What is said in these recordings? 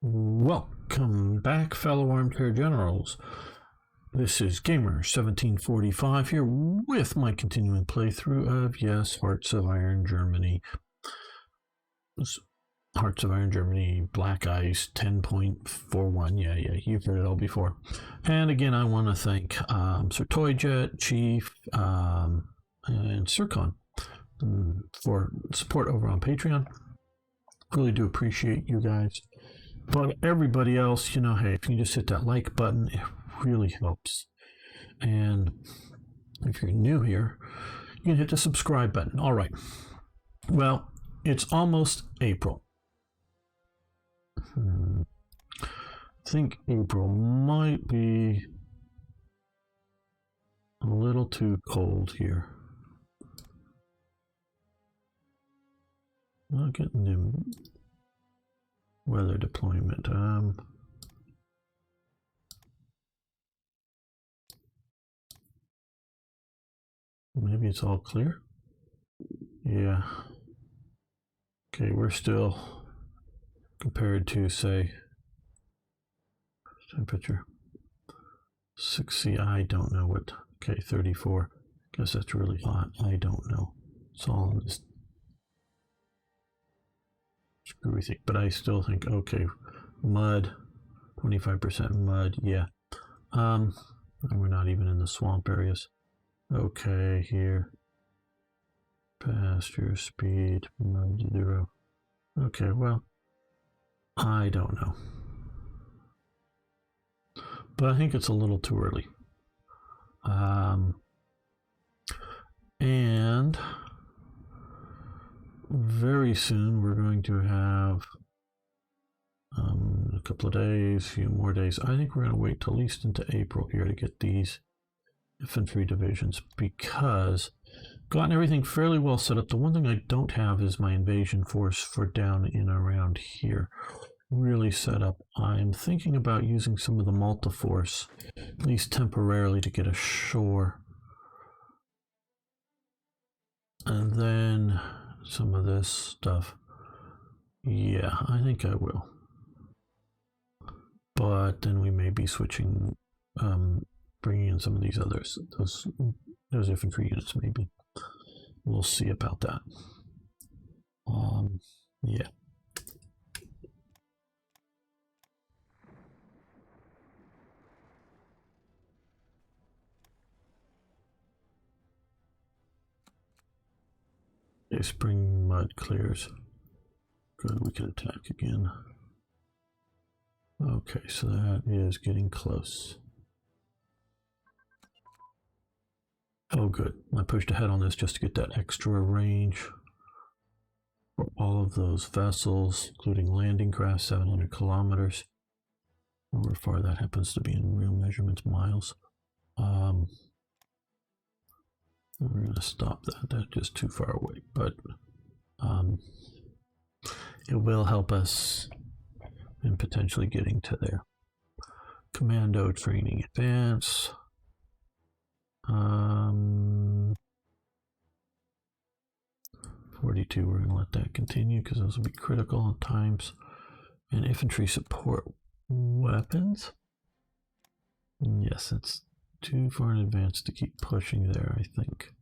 Welcome back, fellow armchair generals. This is Gamer1745 here with my continuing playthrough of, yes, Hearts of Iron Germany. Hearts of Iron Germany, Black Ice 10.41. Yeah, you've heard it all before. And again, I want to thank Sir Toyjet, Chief, and Sircon for support over on Patreon. Really do appreciate you guys. But everybody else, you know, hey, if you just hit that like button, it really helps. And if you're new here, you can hit the subscribe button. All right. Well, it's almost April. I think April might be a little too cold here. Not getting the weather deployment. Maybe it's all clear. Yeah. Okay, we're still compared to, say, temperature 60. I don't know what. Okay, 34. Guess that's really hot. I don't know. It's all in this screwy thing, but I still think, okay, mud, 25% mud. Yeah. And we're not even in the swamp areas. Okay, here. Pasture speed, mud 0. Okay, well, I don't know. But I think it's a little too early. And very soon we're going to have a couple of days, a few more days. I think we're going to wait till at least into April here to get these infantry divisions, because I've gotten everything fairly well set up. The one thing I don't have is my invasion force for down in around here really set up. I'm thinking about using some of the multi-force, at least temporarily, to get ashore. And then some of this stuff. Yeah, I think I will. But then we may be switching, bringing in some of these others, those infantry units maybe. We'll see about that. Yeah. Okay, spring mud clears. Good, we can attack again. Okay, so that is getting close. Oh, good. I pushed ahead on this just to get that extra range for all of those vessels, including landing craft, 700 kilometers. However far that happens to be in real measurements, miles. We're going to stop that. That's just too far away, but it will help us in potentially getting to there. Commando training advance. 42, we're going to let that continue because those will be critical at times. And infantry support weapons. Yes, it's too far in advance to keep pushing there, I think.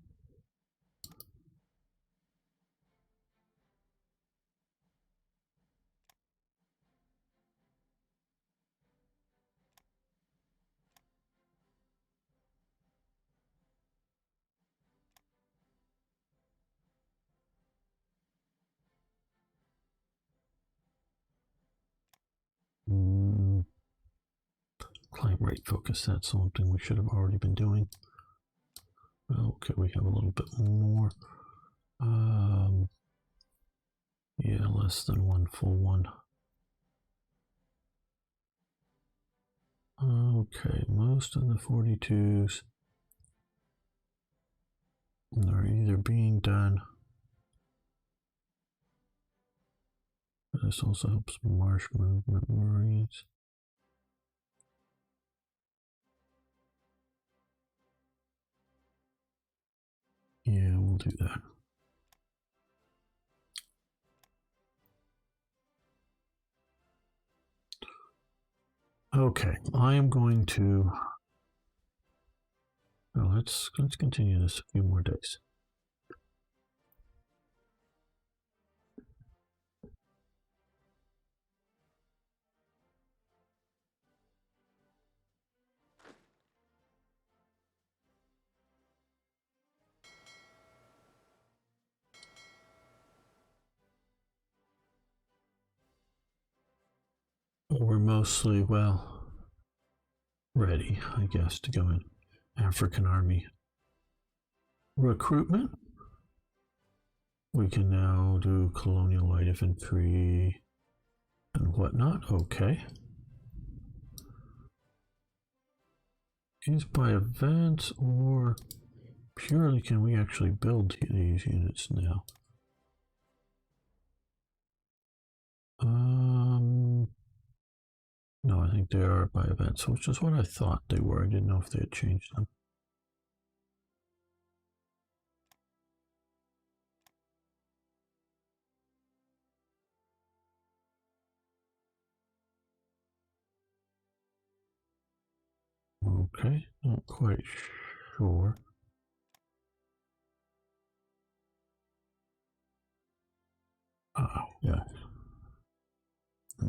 Climb rate focus, that's something we should have already been doing. Okay, we have a little bit more. Yeah, less than one full one. Okay, most of the 42s are either being done. This also helps marsh movement marines. Yeah, we'll do that. Okay, I am going to. Well, let's continue this a few more days. We're mostly, well, ready, I guess, to go in. African Army recruitment. We can now do colonial light infantry and whatnot. Okay. Is by events or purely can we actually build these units now? No, I think they are by events, which is what I thought they were. I didn't know if they had changed them. Okay, not quite sure. Oh, yeah.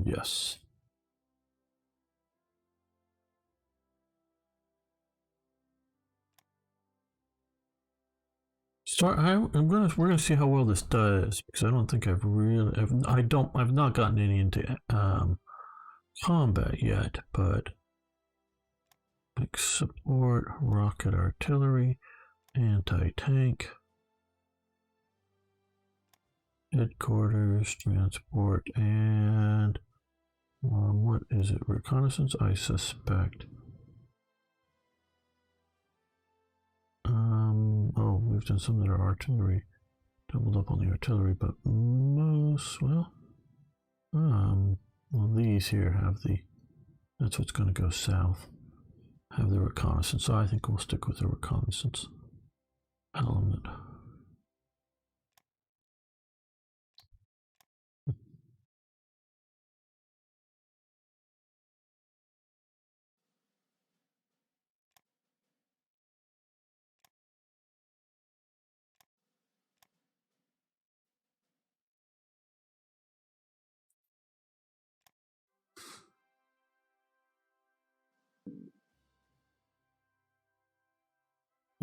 Yes. We're gonna see how well this does because I don't think I've not gotten any into combat yet, but like support, rocket artillery, anti-tank, headquarters, transport, and what is it? Reconnaissance, I suspect. Oh, we've done some that are artillery, doubled up on the artillery, but most, well, these here have the, that's what's going to go south, have the reconnaissance. So I think we'll stick with the reconnaissance element.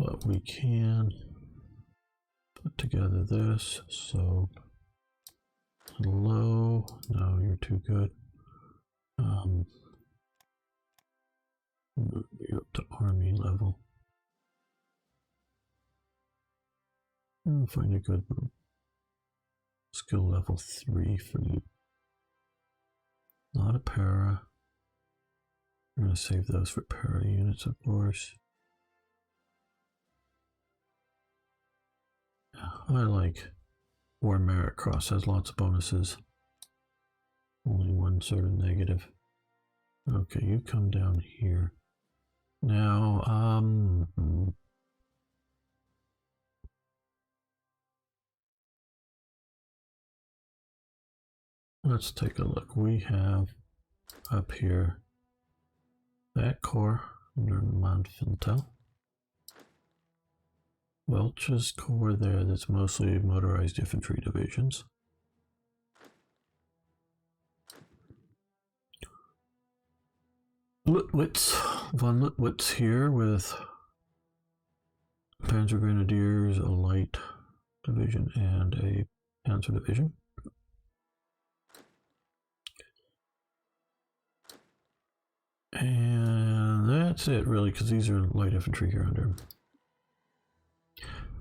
But we can put together this. So low, no, you're too good. Move you up to army level. Find a good skill level 3 for you. Not a para. We're going to save those for para units, of course. I like War Merit Cross, has lots of bonuses. Only one sort of negative. Okay, you come down here. Now, let's take a look. We have up here that corps under Monfintel. Welch's corps there, that's mostly motorized infantry divisions. Lutwitz, von Lutwitz here with Panzer Grenadiers, a light division, and a panzer division. And that's it, really, because these are light infantry here under.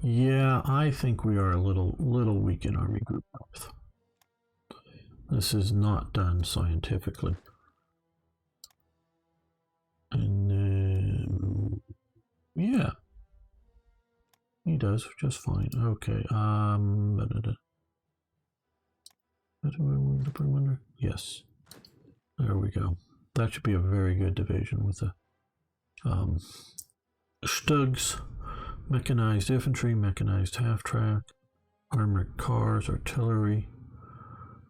Yeah, I think we are a little weak in Army Group North. This is not done scientifically. And then, yeah, he does just fine. Okay, what do I want to put him under? Yes, there we go. That should be a very good division with the Stugs, mechanized infantry, mechanized half-track, armored cars, artillery.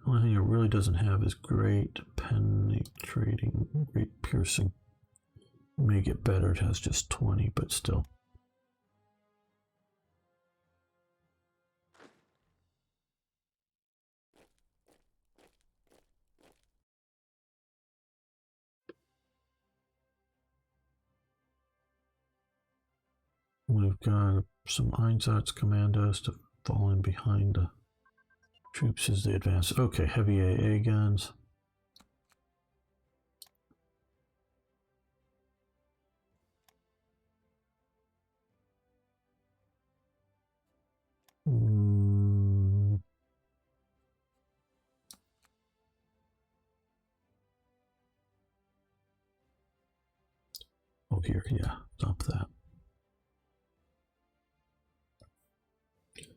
The only thing it really doesn't have is great pen penetrating, rate piercing. May get better. It has just 20, but still. We've got some Einsatz commandos to fall in behind the troops as they advance. Okay, heavy AA guns. Oh, here, yeah, stop that.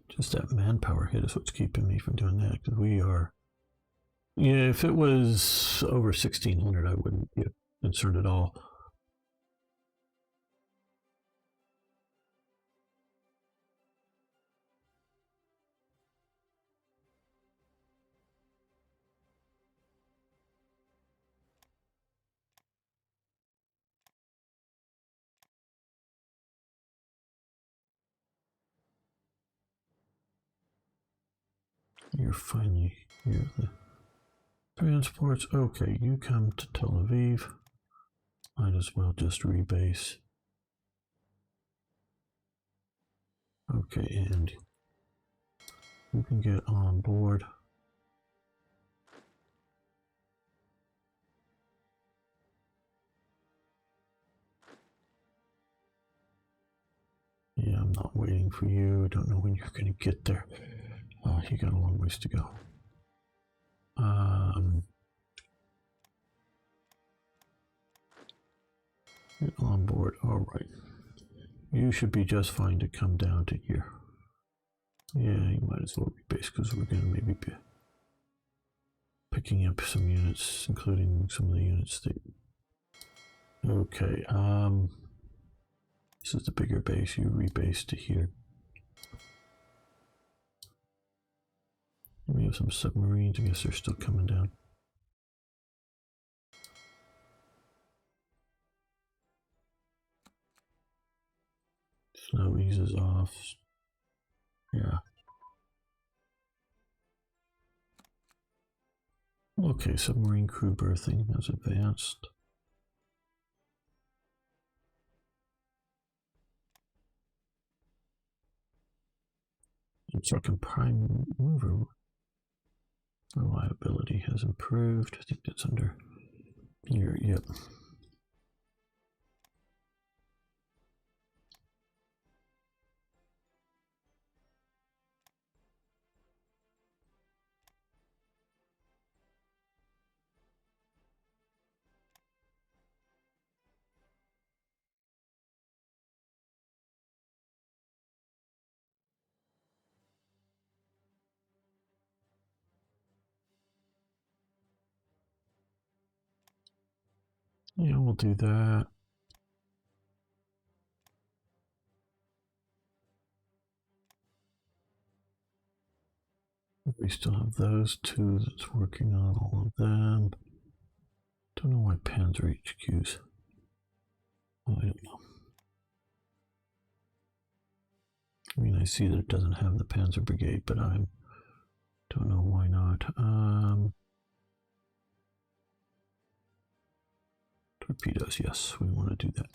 Just that manpower hit is what's keeping me from doing that, because we are. Yeah, if it was over 1600, I wouldn't be concerned at all. You're finally here. The transports. Okay, you come to Tel Aviv. Might as well just rebase. Okay, and you can get on board. Yeah, I'm not waiting for you. I don't know when you're going to get there. You got a long ways to go. Get on board. All right. You should be just fine to come down to here. Yeah, you might as well rebase because we're going to maybe be picking up some units, including some of the units that. Okay. This is the bigger base. You rebase to here. We have some submarines. I guess they're still coming down. Snow eases off. Yeah. Okay, submarine crew berthing has advanced. Second prime mover reliability has improved. I think that's under here. Yep. Yeah, we'll do that. We still have those two that's working on all of them. Don't know why Panzer HQs. Oh, I don't know. I mean, I see that it doesn't have the Panzer Brigade, but I don't know why not. Torpedoes, yes, we want to do that.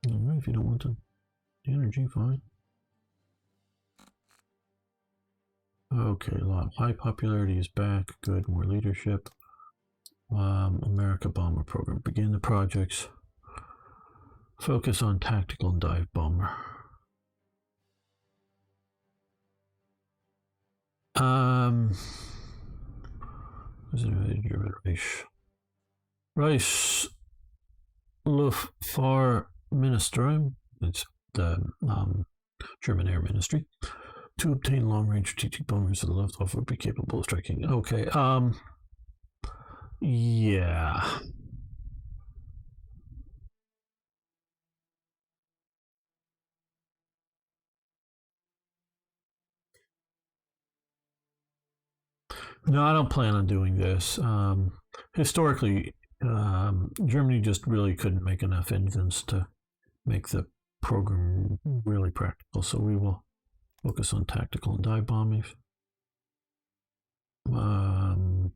All right, if you don't want the energy, fine. Okay, a lot. High popularity is back. Good, more leadership. America Bomber Program. Begin the projects. Focus on tactical and dive bomber. Reich Luftfahrtministerium. It's the German Air Ministry. To obtain long-range strategic bombers, the Luftwaffe would be capable of striking. Okay. Yeah. No, I don't plan on doing this. Historically, Germany just really couldn't make enough engines to make the program really practical. So we will focus on tactical and dive bombing. Um,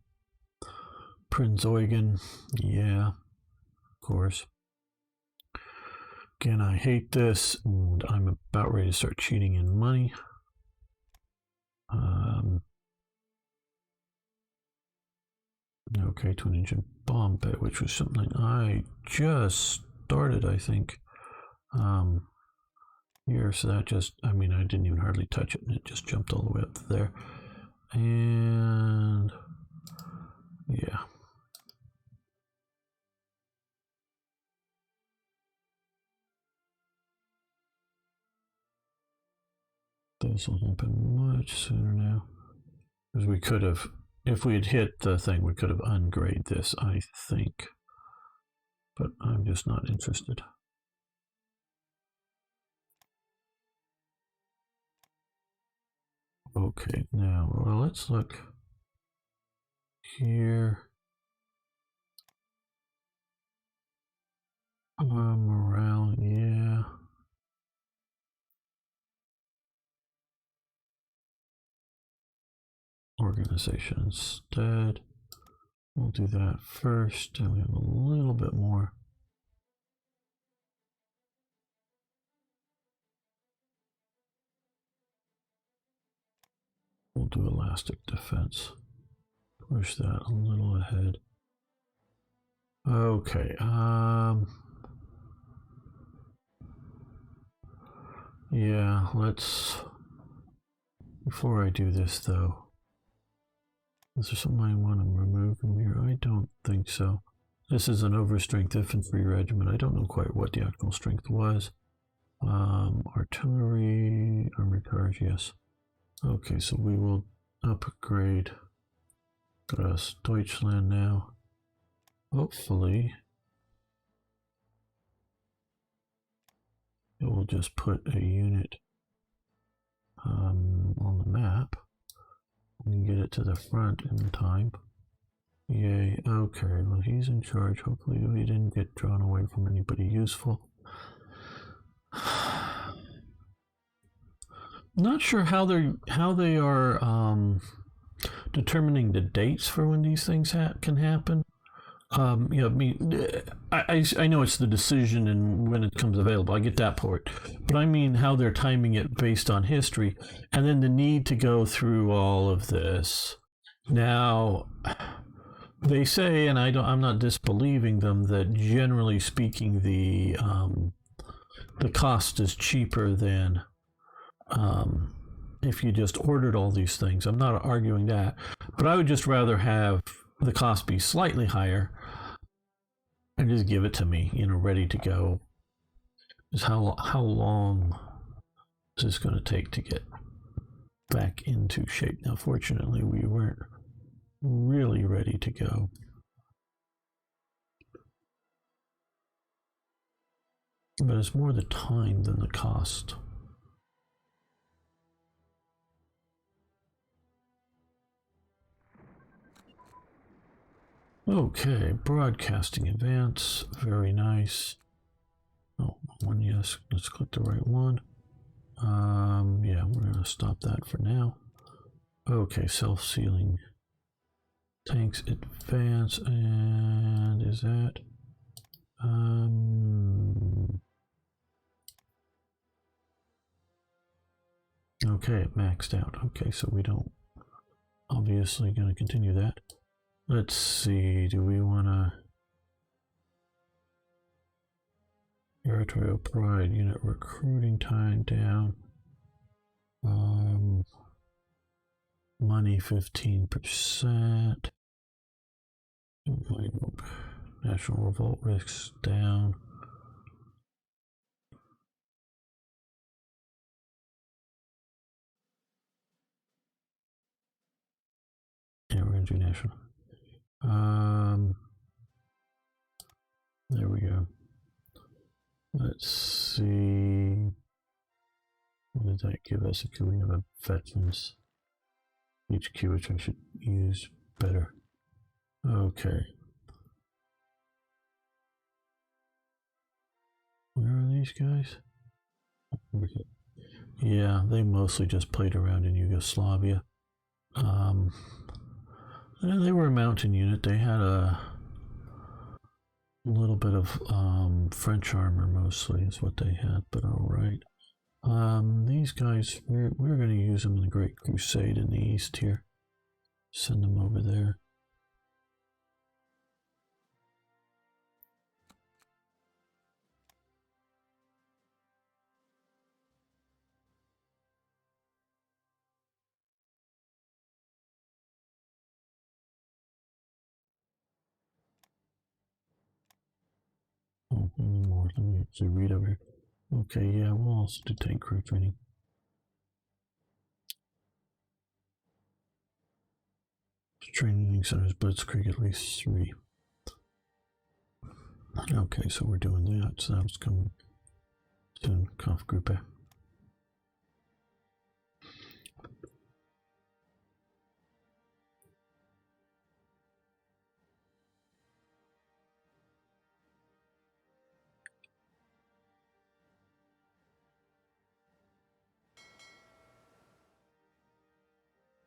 Prinz Eugen, yeah, of course. Again, I hate this, and I'm about ready to start cheating in money. Um, okay, twin engine bomb bet, which was something I just started, I think. Um, Here, so that just, I mean, I didn't even hardly touch it, and it just jumped all the way up to there. And yeah. This will happen much sooner now. Because we could have, if we had hit the thing, we could have ungraded this, I think. But I'm just not interested. Okay, now, well, let's look here. Morale, yeah. Organization instead. We'll do that first, and we have a little bit more. We'll do elastic defense. Push that a little ahead. Okay. Yeah, let's. Before I do this, though, is there something I want to remove from here? I don't think so. This is an overstrength infantry regiment. I don't know quite what the actual strength was. Artillery, armored cars, yes. Okay, so we will upgrade Deutschland now. Hopefully, it will just put a unit on the map and get it to the front in time. Yay. Okay, well, he's in charge. Hopefully, we didn't get drawn away from anybody useful. Not sure how they are determining the dates for when these things can happen. You know, I mean, I know it's the decision and when it comes available. I get that part, but I mean how they're timing it based on history, and then the need to go through all of this. Now, they say, and I'm not disbelieving them, that generally speaking, the cost is cheaper than um, if you just ordered all these things. I'm not arguing that, but I would just rather have the cost be slightly higher and just give it to me, you know, ready to go. Is how long is this going to take to get back into shape? Now, fortunately, we weren't really ready to go. But it's more the time than the cost. Okay, broadcasting advance, very nice. Oh, one, yes, let's click the right one. Yeah, we're gonna stop that for now. Okay, self-sealing tanks advance, and is that, okay, it maxed out. Okay, so we don't, obviously gonna continue that. Let's see, do we wanna, territorial pride, unit recruiting time down. Money 15%. National revolt risks down. Yeah, we're gonna do national. There we go. Let's see. What did that give us? Can we have a veterans HQ, which I should use better? Okay. Where are these guys? Yeah, they mostly just played around in Yugoslavia. They were a mountain unit. They had a little bit of French armor mostly is what they had, but all right. These guys, we're going to use them in the Great Crusade in the east here. Send them over there. Oh, any more? Let me actually read over here. Okay, yeah, we'll also do tank crew training. Training centers, Blitzkrieg at least 3. Okay, so we're doing that. So that's coming soon. Conf Group A.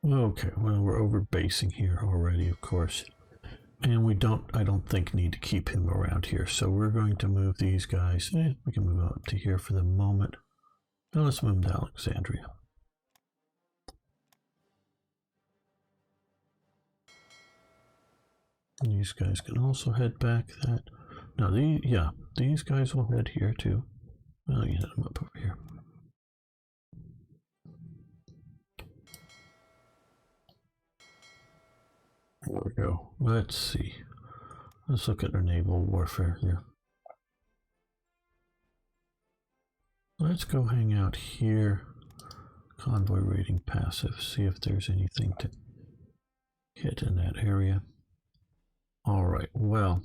Okay, well, we're over basing here already, of course. And I don't think, need to keep him around here. So we're going to move these guys. We can move up to here for the moment. Now let's move to Alexandria. And these guys can also head back that. No, these guys will head here too. Well, you head them up over here. There we go. Let's see. Let's look at our naval warfare here. Let's go hang out here. Convoy rating passive. See if there's anything to hit in that area. All right. Well,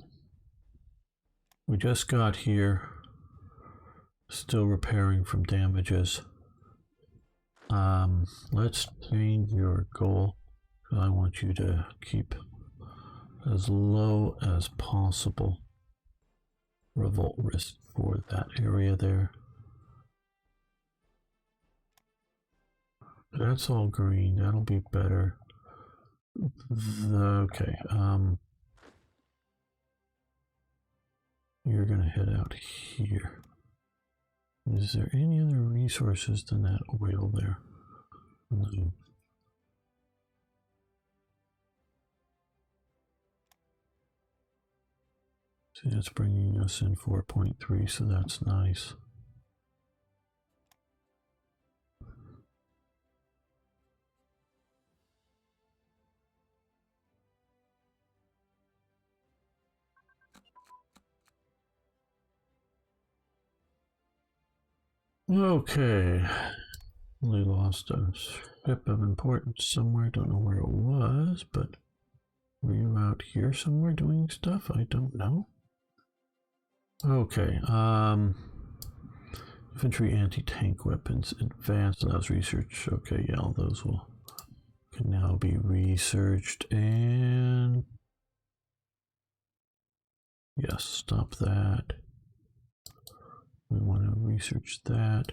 we just got here. Still repairing from damages. Let's change your goal. I want you to keep as low as possible revolt risk for that area there. That's all green. That'll be better. Okay. You're gonna head out here. Is there any other resources than that oil there? No. See, that's bringing us in 4.3, so that's nice. Okay. We lost a ship of importance somewhere. Don't know where it was, but were you out here somewhere doing stuff? I don't know. Okay. Infantry anti-tank weapons advanced allows research. Okay, yeah, all those can now be researched. And yes, stop that. We want to research that.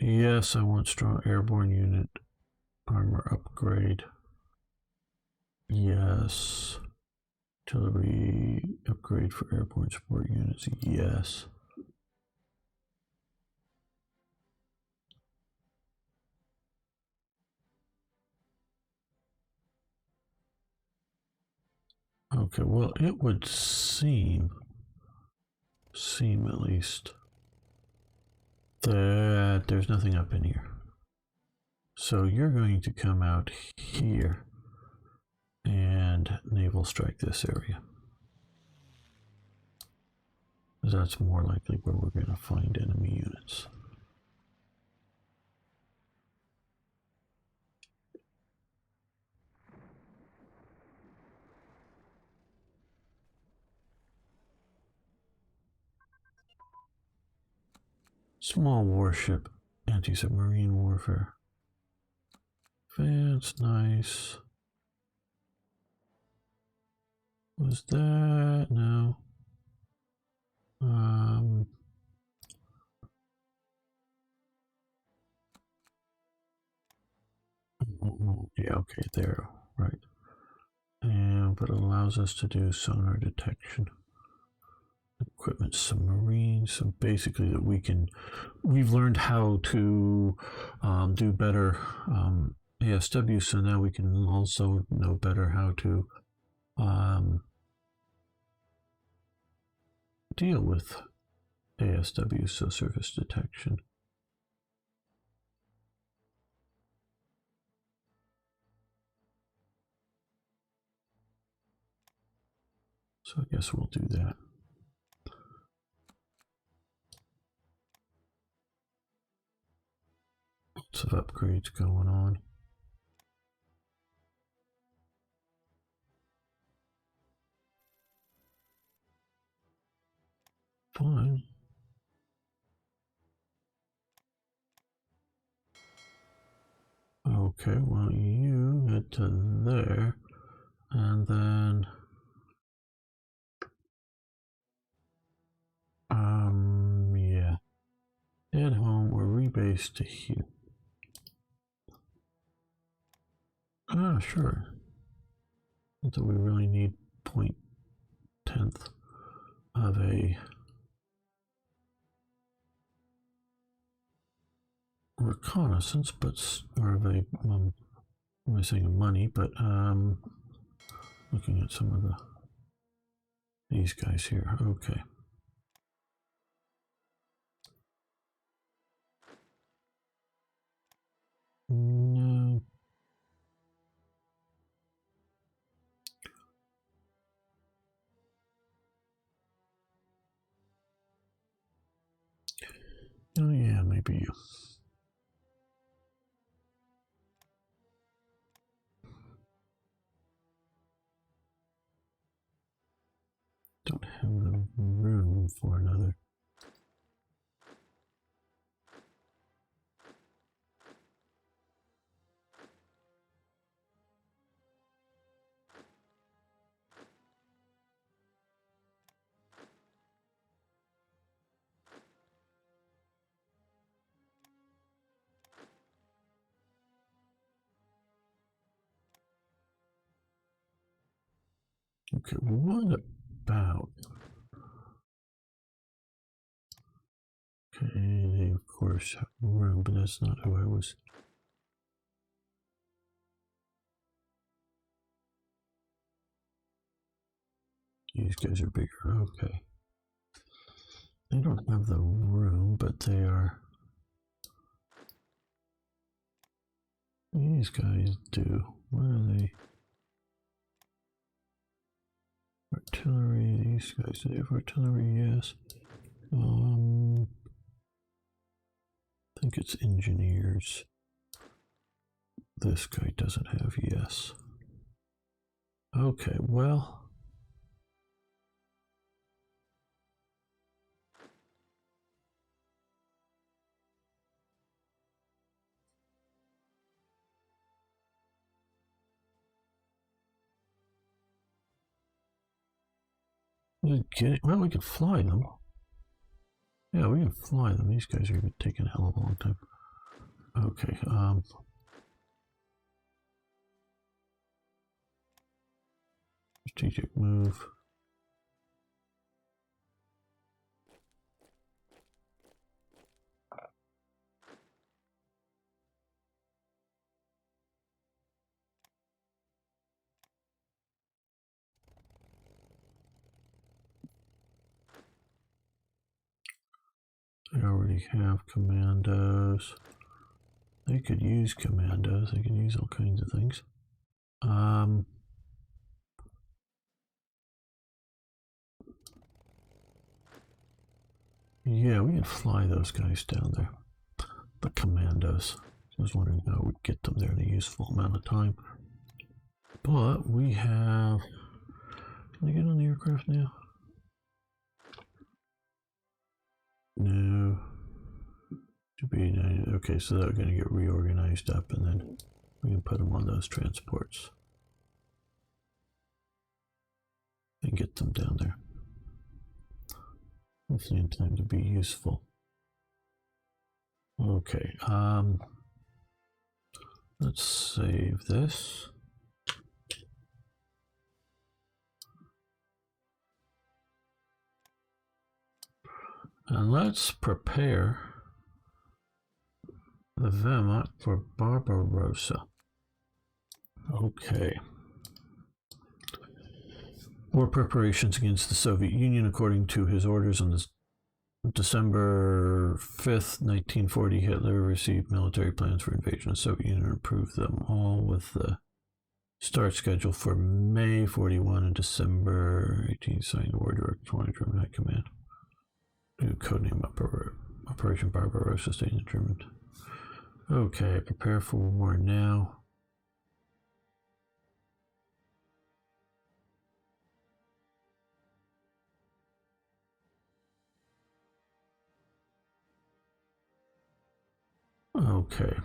Yes, I want strong airborne unit armor upgrade. Yes. Artillery upgrade for airborne support units. Yes. Okay, well, it would seem at least, that there's nothing up in here. So you're going to come out here and naval strike this area. That's more likely where we're going to find enemy units. Small warship, anti-submarine warfare. Advanced, nice. Was that? No. Yeah, okay, there, right. And but it allows us to do sonar detection. Equipment submarine. So basically, that we've learned how to do better ASW. So now we can also know better how to deal with ASW. So surface detection. So I guess we'll do that. Lots of upgrades going on. Fine. Okay, well, you head to there, and then yeah, head home or rebase to here. Ah, sure. Not that we really need 0.10th of a reconnaissance, but or of a I'm saying money, but looking at some of these guys here. Okay. No. Oh yeah, maybe you. Don't have the room for another. Okay, what about? Okay, they of course have room, but that's not who I was. These guys are bigger. Okay. They don't have the room, but they are. These guys do. What are they? Artillery. These guys, do they have artillery? Yes. I think it's engineers. This guy doesn't have. Yes. Okay. Well. Okay. Well, we can fly them. Yeah, we can fly them. These guys are taking a hell of a long time. Okay. Strategic move. They already have commandos. They could use commandos. They can use all kinds of things. Yeah, we can fly those guys down there. The commandos. I was wondering how we'd get them there in a useful amount of time. But we have. Can I get on the aircraft now? No. Okay, so they're going to get reorganized up, and then we can put them on those transports and get them down there. Hopefully in time to be useful. Okay, let's save this. And let's prepare the Wehrmacht for Barbarossa. Okay. War preparations against the Soviet Union according to his orders on this December 5th, 1940, Hitler received military plans for invasion of the Soviet Union and approved them all with the start schedule for May 41 and December 18, signed the War Director 20 German High Command. New codename Operation Barbarossa, staying determined. Okay, prepare for war now. Okay.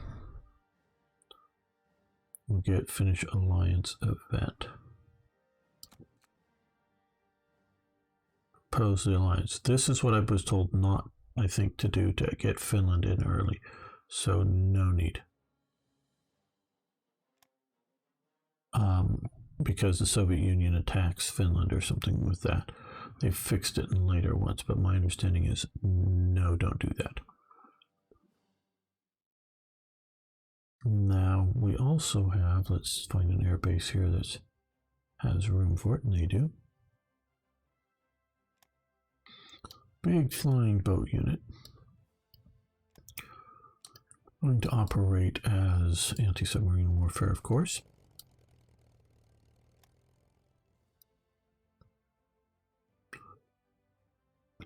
We'll get finish alliance event. Oppose the alliance. This is what I was told not, I think, to do to get Finland in early. So no need. Because the Soviet Union attacks Finland or something with that. They've fixed it in later ones, but my understanding is no, don't do that. Now we also have, let's find an airbase here that has room for it, and they do. Big flying boat unit. Going to operate as anti-submarine warfare, of course.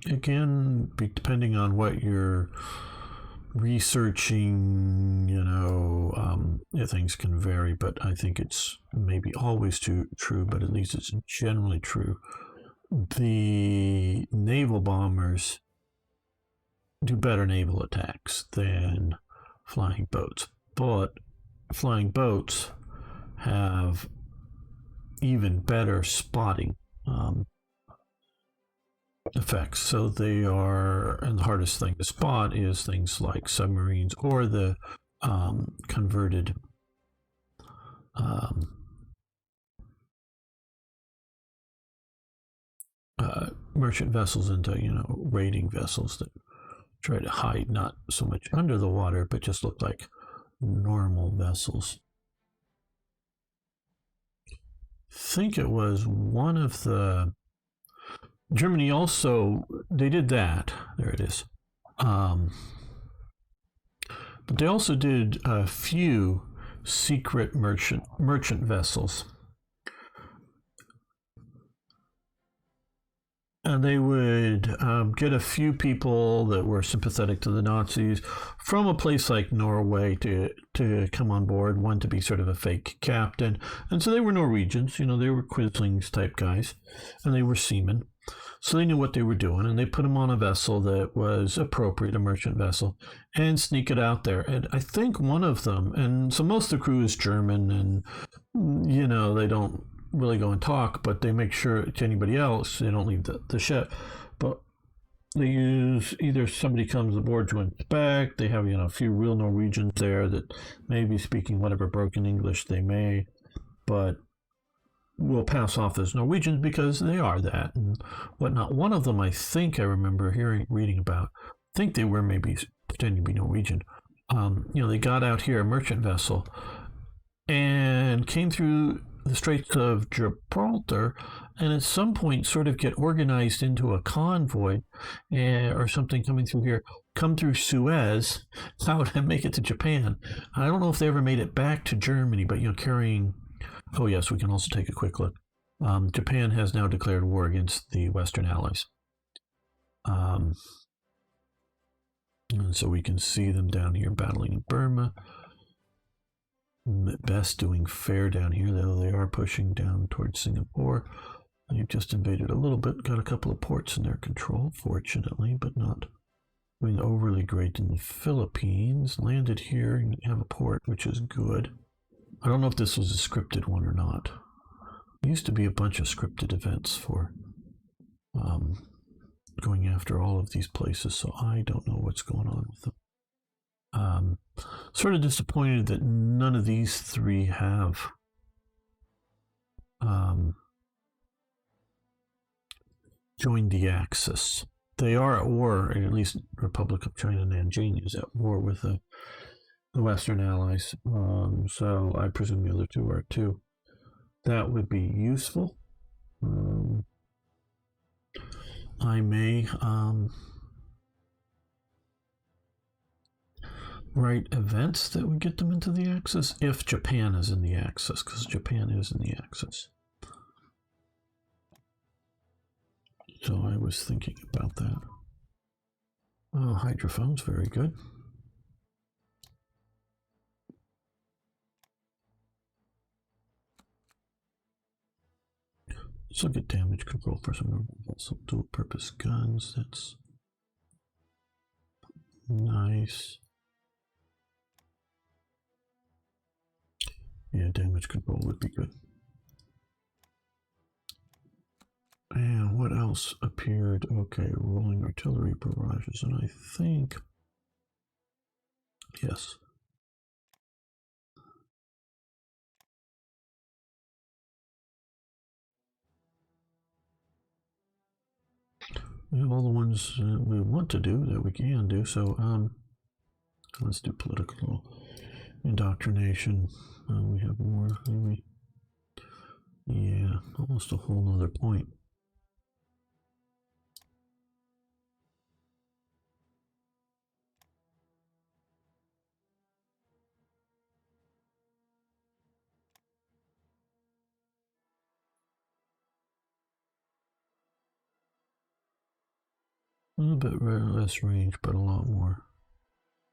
Again, depending on what you're researching, things can vary, but I think it's maybe always true, but at least it's generally true. The naval bombers do better naval attacks than flying boats, but flying boats have even better spotting effects. So they are, and the hardest thing to spot is things like submarines or the converted merchant vessels into, raiding vessels that try to hide not so much under the water, but just look like normal vessels. I think it was one of the Germany also, they did that. There it is. But they also did a few secret merchant vessels. And they would get a few people that were sympathetic to the Nazis from a place like Norway to come on board, one to be sort of a fake captain. And so they were Norwegians, they were Quislings type guys, and they were seamen. So they knew what they were doing, and they put them on a vessel that was appropriate, a merchant vessel, and sneak it out there. And I think one of them, and so most of the crew is German, and, they don't really go and talk, but they make sure to anybody else they don't leave the ship. But they use either somebody comes aboard to inspect, they have a few real Norwegians there that may be speaking whatever broken English they may, but will pass off as Norwegians because they are that and whatnot. One of them, I think I remember reading about, I think they were maybe pretending to be Norwegian. They got out here, a merchant vessel, and came through the Straits of Gibraltar, and at some point sort of get organized into a convoy or something coming through here, come through Suez, out and make it to Japan. I don't know if they ever made it back to Germany, but carrying. Oh yes, we can also take a quick look. Japan has now declared war against the Western Allies. And so we can see them down here battling in Burma. At best doing fair down here, though they are pushing down towards Singapore. They've just invaded a little bit, got a couple of ports in their control, fortunately, but not doing overly great in the Philippines. Landed here and have a port, which is good. I don't know if this was a scripted one or not. There used to be a bunch of scripted events for going after all of these places, so I don't know what's going on with them. Sort of disappointed that none of these three have joined the Axis. They are at war, at least Republic of China Nanjing is at war with the Western Allies. So I presume the other two are too. That would be useful. I may write events that would get them into the Axis if Japan is in the Axis, because Japan is in the Axis. So I was thinking about that. Oh, hydrophone's very good. Let's look at damage control for some dual purpose guns. That's nice. Yeah, damage control would be good. And what else appeared? Okay, rolling artillery barrages, and I think, yes. We have all the ones we want to do that we can do. So let's do political indoctrination. We have more, maybe. Yeah, almost a whole nother point. A little bit less range, but a lot more.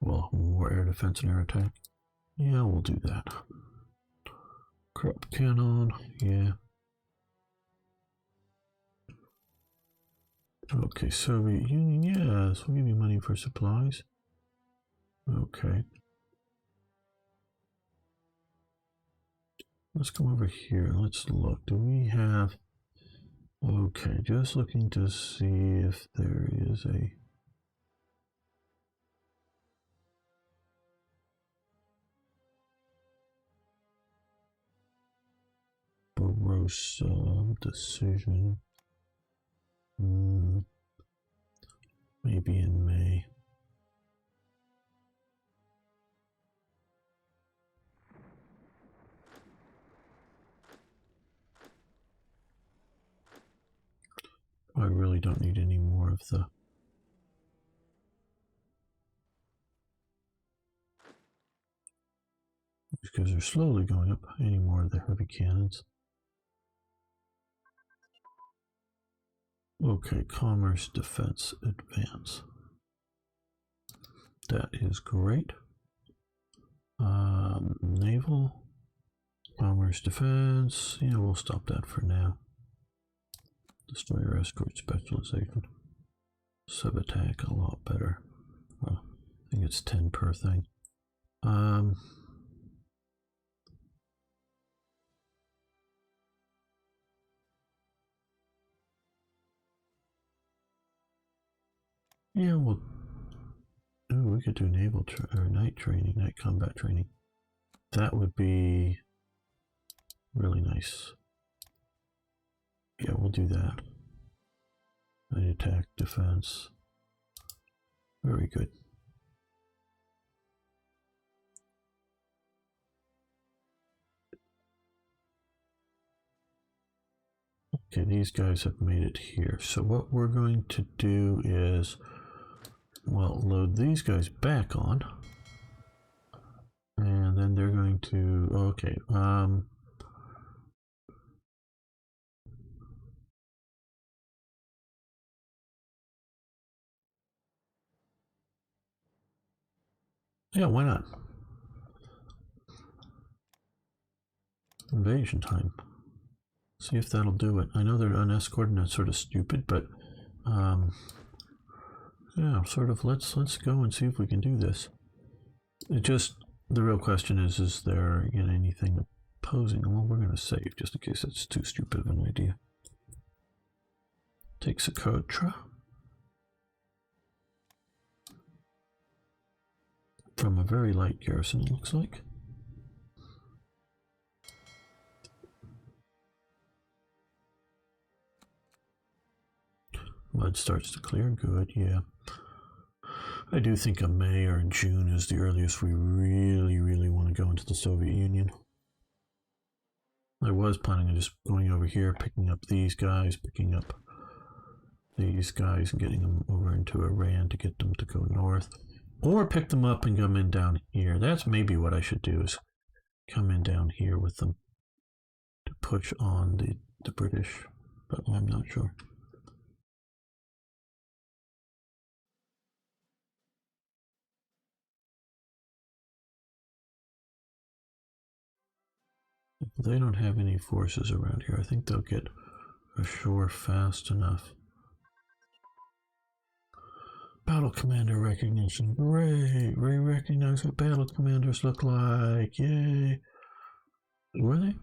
Well, more air defense and air attack. Yeah, we'll do that. Crop cannon, yeah. Okay, Soviet Union, yes, we'll give you money for supplies. Okay. Let's go over here. Let's look. Do we have... Okay, just looking to see if there is a... Barossa decision. Maybe in May. I really don't need any more of the... Because they're slowly going up, any more of the heavy cannons. Okay, commerce, defense, advance. That is great. Naval, commerce, defense. Yeah, we'll stop that for now. Destroyer escort specialization. Sub attack, a lot better. Well, I think it's 10 per thing. Yeah, well, ooh, we could do naval or night training, night combat training. That would be really nice. Yeah, we'll do that. Night attack, defense. Very good. Okay, these guys have made it here. So what we're going to do is, well, load these guys back on. And then they're going to, okay, yeah, why not? Invasion time. See if that'll do it. I know they're unescorted and that's sort of stupid, but yeah, sort of. Let's go and see if we can do this. It just the real question is there anything opposing? Well, we're going to save just in case it's too stupid of an idea. Take Socotra from a very light garrison. It looks like. Mud starts to clear. Good, yeah. I do think a May or June is the earliest we really want to go into the Soviet Union. I was planning on just going over here, picking up these guys, picking up these guys and getting them over into Iran to get them to go north. Or pick them up and come in down here. That's maybe what I should do, is come in down here with them to push on the British, but I'm not sure. If they don't have any forces around here, I think they'll get ashore fast enough. Battle commander recognition. Great. We recognize what battle commanders look like. Yay. Were they?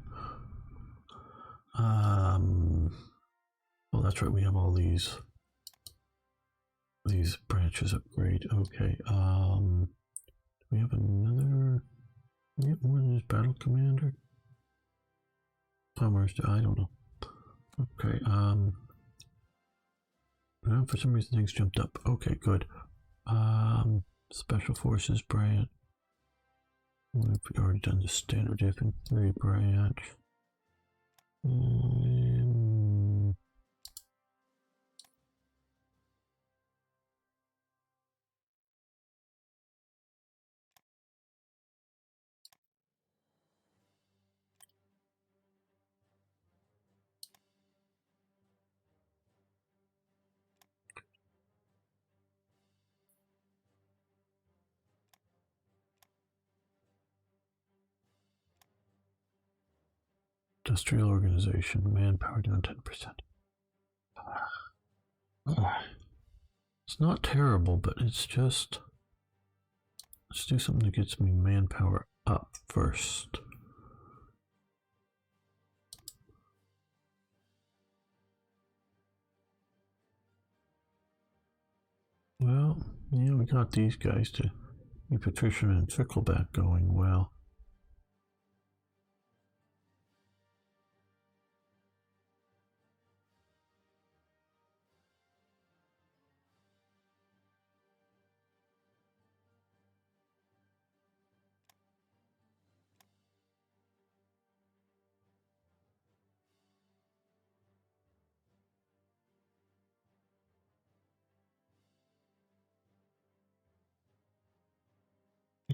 Well, that's right. We have all these branches upgrade. Okay. We have another. We have more than this battle commander. Plumbers. I don't know. Okay. Well, for some reason things jumped up. Okay, good. Special forces branch. We've already done the standard infantry branch. Industrial organization, manpower down 10%. It's not terrible, but it's just, let's do something that gets me manpower up first. Well, yeah, we got these guys to keep attrition and trickleback going well.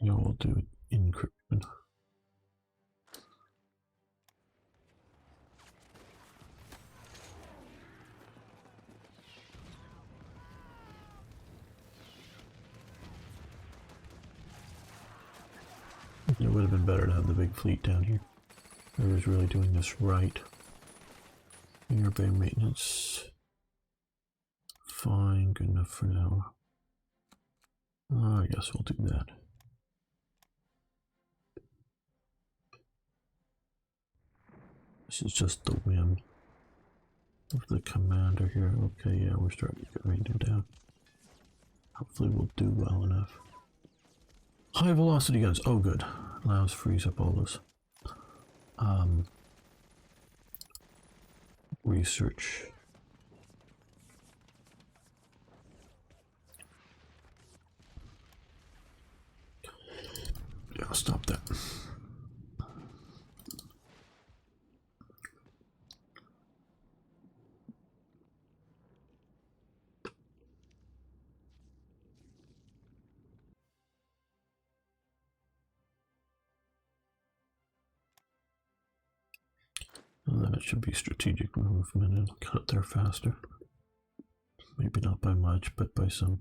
We'll do encryption. It would have been better to have the big fleet down here. Whoever's really doing this right. Nearby maintenance. Fine, good enough for now. I guess we'll do that. This is just the whim of the commander here. Okay, yeah, we're starting to get rated down. Hopefully we'll do well enough. High velocity guns. Oh, good. Allows freeze up all those research. Yeah, I'll stop that. Well, that should be strategic movement and cut there faster. Maybe not by much, but by some.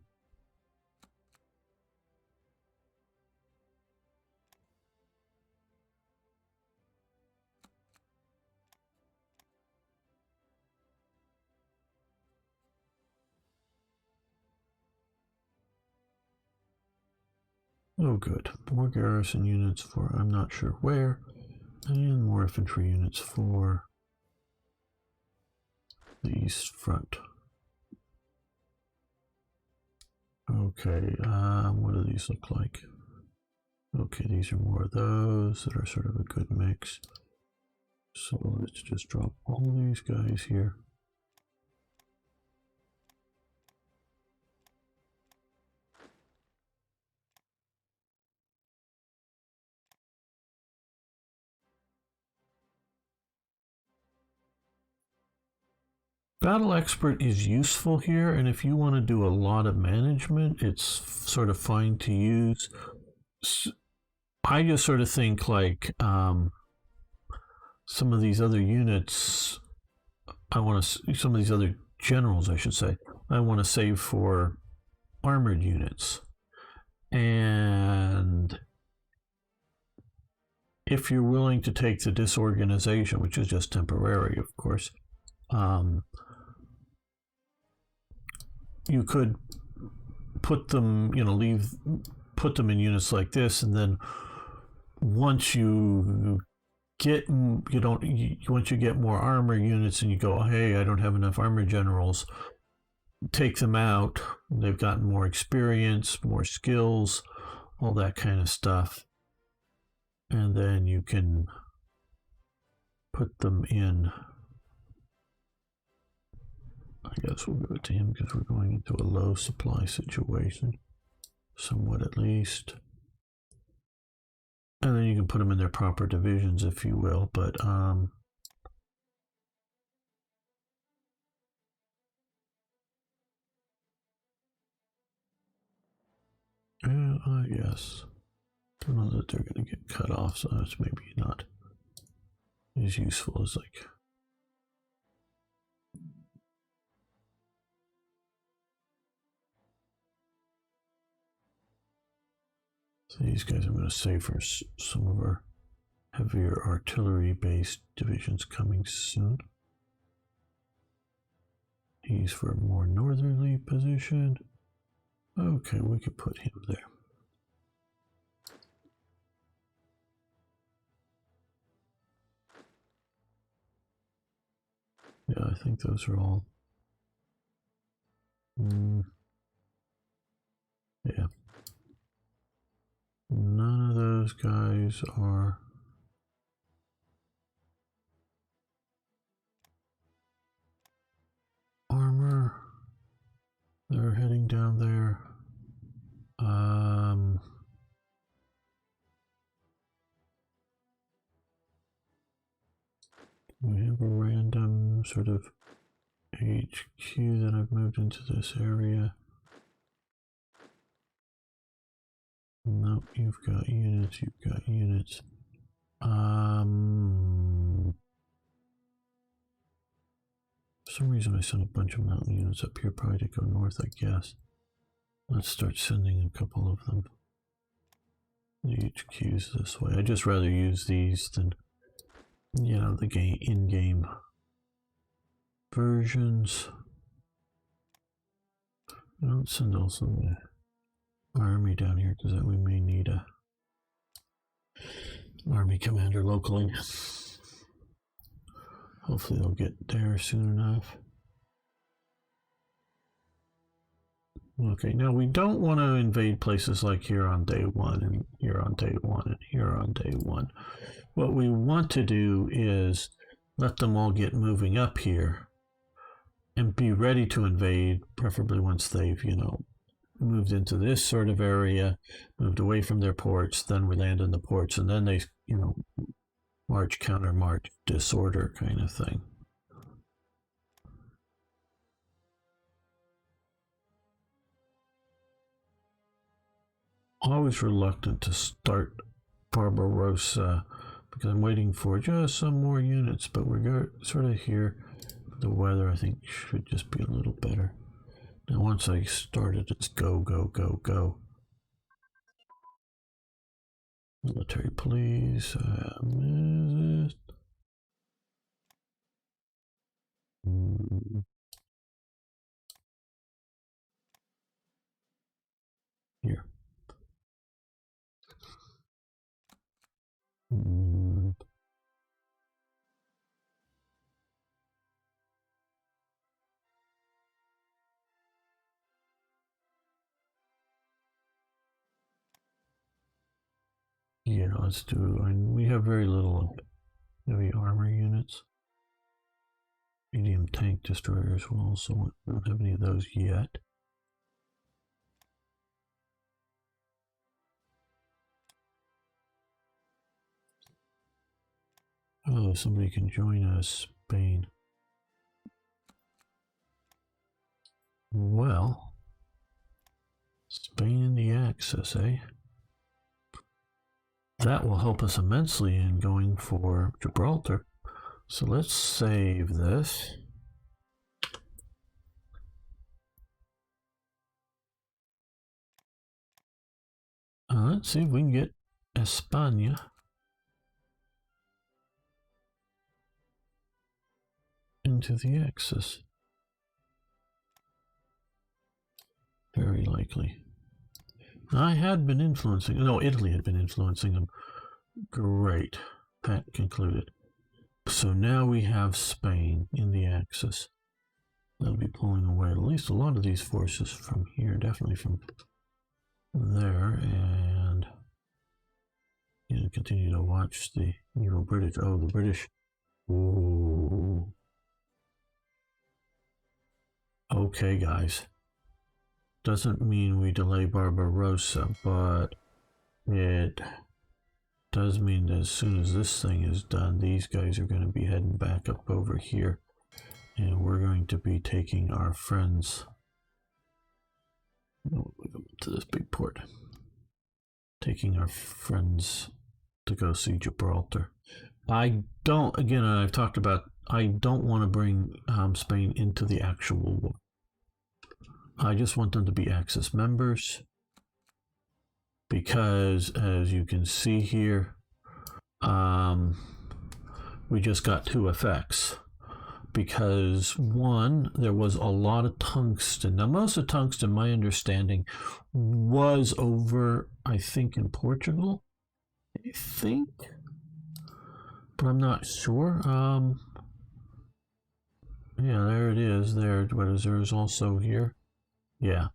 Oh, good. More garrison units for I'm not sure where, and more infantry units for the east front. Okay, what do these look like? Okay, these are more of those that are sort of a good mix. So let's just drop all these guys here. Battle Expert is useful here, and if you want to do a lot of management, it's sort of fine to use. I just sort of think like some of these other units, some of these other generals, I should say, I want to save for armored units. And if you're willing to take the disorganization, which is just temporary, of course, you could put them, put them in units like this, and then once you get once you get more armor units and you go, hey, I don't have enough armor generals, take them out. They've gotten more experience, more skills, all that kind of stuff, and then you can put them in. I guess we'll go to him because we're going into a low supply situation, somewhat at least. And then you can put them in their proper divisions, if you will. But yes, I don't know that they're going to get cut off, so that's maybe not as useful as like. So these guys I'm going to save for some of our heavier artillery-based divisions coming soon. He's for a more northerly position. Okay, we could put him there. Yeah, I think those are all. Yeah. None of those guys are. Armor. They're heading down there. We have a random sort of HQ that I've moved into this area. Nope, you've got units, you've got units. For some reason I sent a bunch of mountain units up here, probably to go north, I guess. Let's start sending a couple of them. The HQs this way. I'd just rather use these than, the in-game versions. Don't send also the army down here because we may need a army commander locally. Hopefully they'll get there soon enough. Okay, now we don't want to invade places like here on day one and here on day one and here on day one. What we want to do is let them all get moving up here and be ready to invade, preferably once they've, moved into this sort of area, moved away from their ports, then we land in the ports, and then they, march, counter march, disorder kind of thing. Always reluctant to start Barbarossa because I'm waiting for just some more units, but we're sort of here. The weather, I think, should just be a little better. Now, once I started, it's go, go, go, go. Military police. Here. Mm, yeah, let's do. And we have very little heavy armor units. Medium tank destroyer as well, so we don't have any of those yet. Oh, somebody can join us, Spain. Well, Spain in the Axis, eh? That will help us immensely in going for Gibraltar. So let's save this. Let's see if we can get España into the Axis. Very likely. I had been influencing, no, Italy had been influencing them. Great. That concluded. So now we have Spain in the Axis. They'll be pulling away at least a lot of these forces from here, definitely from there, and continue to watch the British. Oh, the British. Ooh. Okay, guys. Doesn't mean we delay Barbarossa, but it does mean that as soon as this thing is done, these guys are going to be heading back up over here, and we're going to be taking our friends to this big port, taking our friends to go see Gibraltar. I don't, again, I've talked about, I don't want to bring Spain into the actual war. I just want them to be Axis members, because as you can see here, we just got two effects. Because one, there was a lot of tungsten. Now, most of tungsten, my understanding, was over, I think, in Portugal. I think, but I'm not sure. Yeah, there it is. There, what is there is also here. Yeah,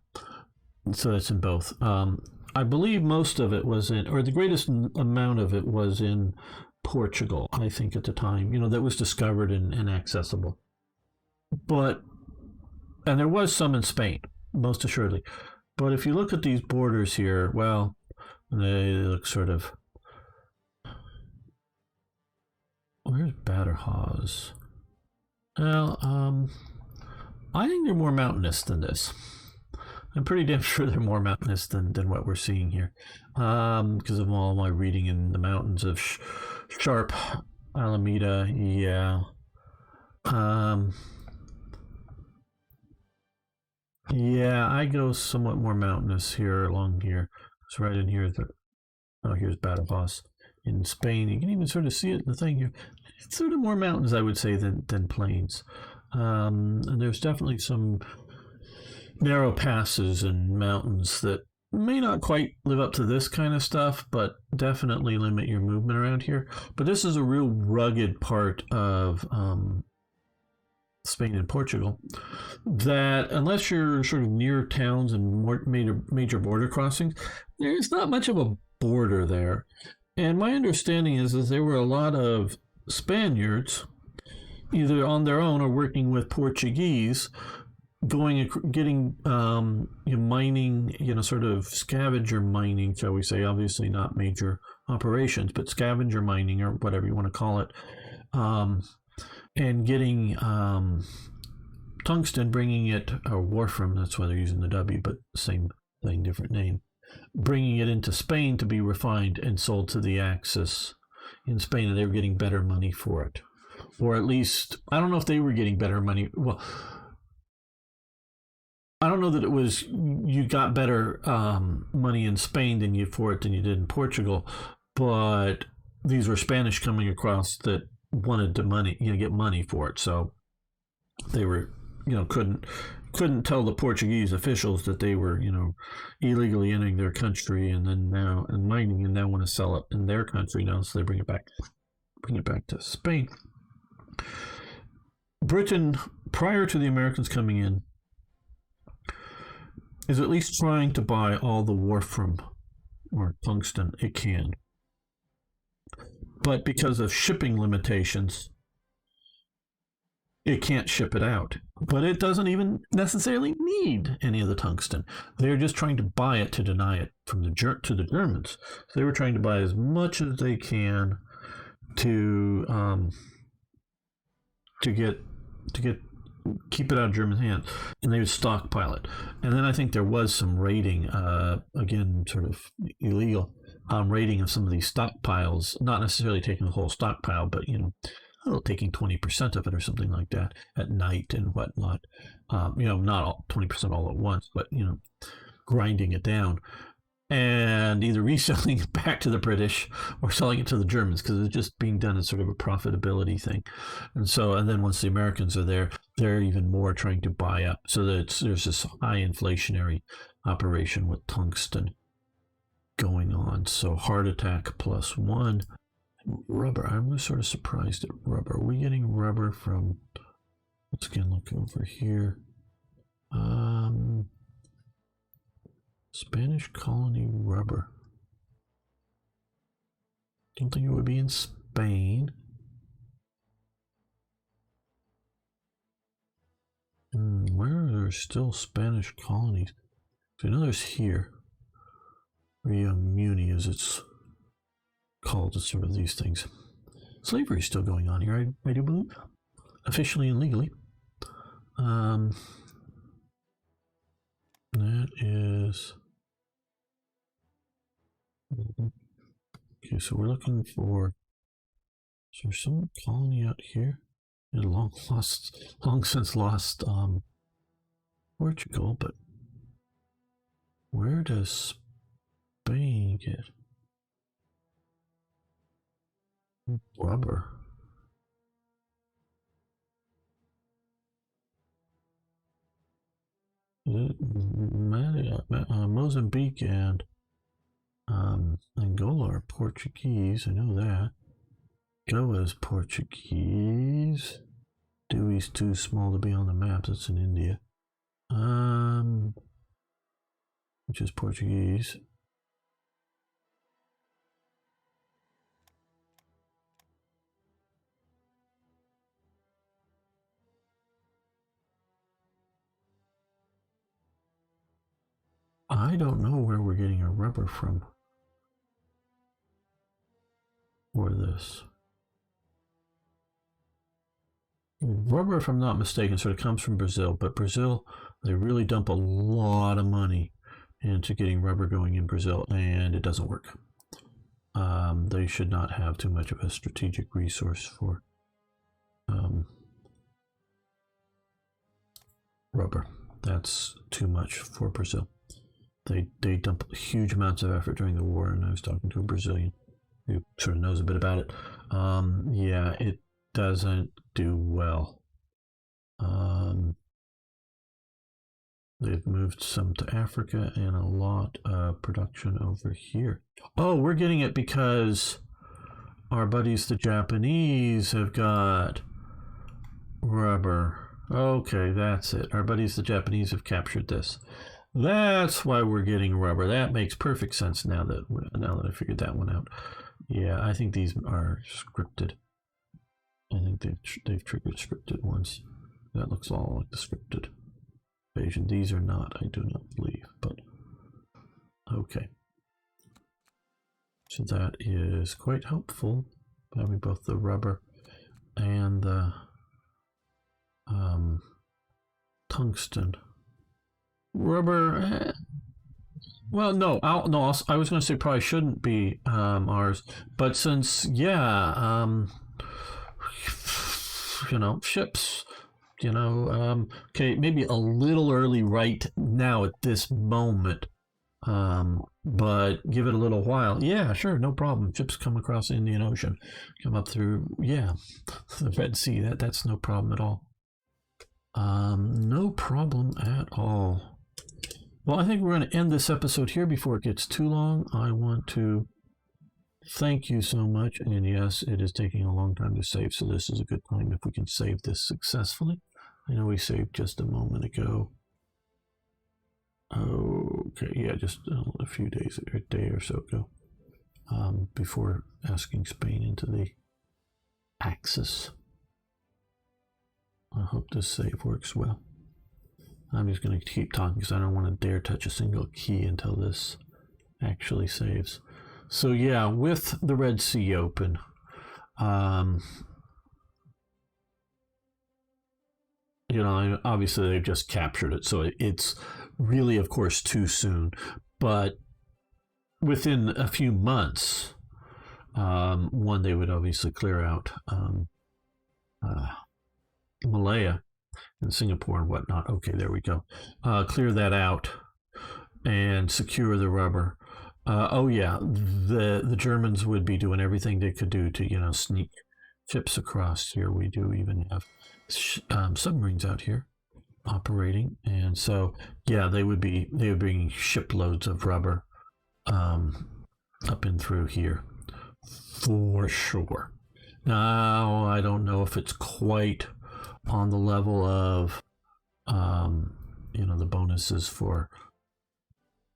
so that's in both. I believe most of it was in, or the greatest amount of it was in Portugal, I think, at the time, that was discovered and accessible. But, and there was some in Spain, most assuredly. But if you look at these borders here, well, they look sort of. Where's Badajoz? Well, I think they're more mountainous than this. I'm pretty damn sure they're more mountainous than what we're seeing here, because of all my reading in the mountains of Sharp, Alameda. Yeah. Yeah, I go somewhat more mountainous here along here. It's right in here. Here's Badajoz in Spain. You can even sort of see it in the thing here. It's sort of more mountains, I would say, than plains. And there's definitely some narrow passes and mountains that may not quite live up to this kind of stuff, but definitely limit your movement around here. But this is a real rugged part of Spain and Portugal that, unless you're sort of near towns and more major border crossings, there's not much of a border there. And my understanding is there were a lot of Spaniards, either on their own or working with Portuguese, getting mining, sort of scavenger mining, shall we say, obviously not major operations, but scavenger mining, or whatever you want to call it, and getting tungsten, bringing it, or wolfram, that's why they're using the W, but same thing, different name, bringing it into Spain to be refined and sold to the Axis in Spain, and they were getting better money for it. Or at least, I don't know if they were getting better money. Well, I don't know that it was you got better money in Spain than you did in Portugal, but these were Spanish coming across that wanted to get money for it. So they were, couldn't couldn't tell the Portuguese officials that they were, illegally entering their country and then now and mining and now want to sell it in their country now, so they bring it back to Spain. Britain, prior to the Americans coming in, is at least trying to buy all the wolfram or tungsten it can. But because of shipping limitations, it can't ship it out. But it doesn't even necessarily need any of the tungsten. They're just trying to buy it to deny it from to the Germans. So they were trying to buy as much as they can to keep it out of German hands, and they would stockpile it. And then I think there was some raiding, again, sort of illegal raiding of some of these stockpiles, not necessarily taking the whole stockpile, but taking 20% of it or something like that at night and whatnot. Not all 20% all at once, but grinding it down and either reselling it back to the British or selling it to the Germans, because it's just being done as sort of a profitability thing. And then once the Americans are there, they're even more trying to buy up. So that there's this high inflationary operation with tungsten going on. So heart attack +1. Rubber. I'm sort of surprised at rubber. Are we getting rubber from, let's again look over here. Spanish colony rubber. Don't think it would be in Spain. Where are there still Spanish colonies? So I know there's here. Rio Muni, as it's called, it's sort of these things. Slavery is still going on here, I do believe, officially and legally. That is okay. So we're looking for. Is there some colony out here? It long since lost Portugal, but where does Spain get rubber? Mozambique and Angola are Portuguese. I know that. Goa's Portuguese. Dewey's too small to be on the maps. It's in India. Which is Portuguese. I don't know where we're getting our rubber from for this. Rubber, if I'm not mistaken, sort of comes from Brazil, but Brazil, they really dump a lot of money into getting rubber going in Brazil, and it doesn't work. They should not have too much of a strategic resource for rubber. That's too much for Brazil. They dump huge amounts of effort during the war, and I was talking to a Brazilian who sort of knows a bit about it. Yeah, it doesn't do well. They've moved some to Africa and a lot of production over here. Oh, we're getting it because our buddies the Japanese have got rubber. Okay, that's it. Our buddies the Japanese have captured this. That's why we're getting rubber. That makes perfect sense now that I figured that one out. Yeah, I think these are scripted. I think they've triggered scripted ones. That looks all like the scripted invasion. These are not, I do not believe, but okay. So that is quite helpful, having both the rubber and the tungsten. Rubber, well, no, I was going to say probably shouldn't be ours, but since, yeah, ships, okay, maybe a little early right now at this moment, but give it a little while. Yeah, sure, no problem. Ships come across the Indian Ocean, come up through, yeah, the Red Sea. That's no problem at all. No problem at all. Well, I think we're going to end this episode here before it gets too long. I want to thank you so much. And yes, it is taking a long time to save, so this is a good time if we can save this successfully. I know we saved just a moment ago. Okay, yeah, just a few days, a day or so ago, before asking Spain into the Axis. I hope this save works well. I'm just going to keep talking because I don't want to dare touch a single key until this actually saves. So yeah, with the Red Sea open, obviously they've just captured it, so it's really, of course, too soon. But within a few months, one, they would obviously clear out Malaya and Singapore and whatnot. Okay, there we go. Clear that out and secure the rubber. The Germans would be doing everything they could do to sneak ships across here. We do even have submarines out here operating, and so they would bring shiploads of rubber up and through here for sure. Now I don't know if it's quite on the level of the bonuses for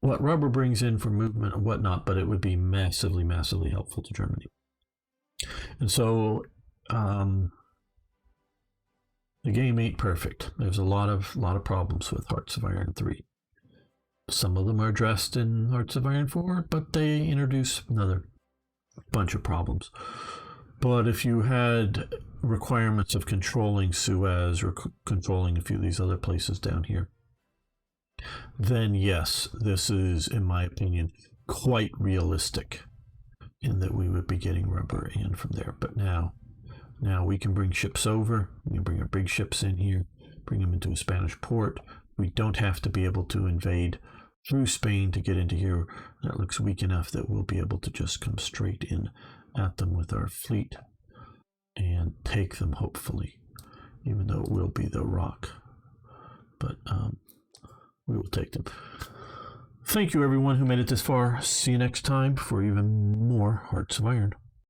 what rubber brings in for movement and whatnot, but it would be massively, massively helpful to Germany. And so the game ain't perfect. There's a lot of problems with Hearts of Iron 3. Some of them are addressed in Hearts of Iron 4, but they introduce another bunch of problems. But if you had requirements of controlling Suez or controlling a few of these other places down here, then yes, this is, in my opinion, quite realistic in that we would be getting rubber in from there. But now we can bring ships over. We can bring our big ships in here, bring them into a Spanish port. We don't have to be able to invade through Spain to get into here. That looks weak enough that we'll be able to just come straight in at them with our fleet and take them, hopefully, even though it will be the rock. But we will take them. Thank you, everyone who made it this far. See you next time for even more Hearts of Iron.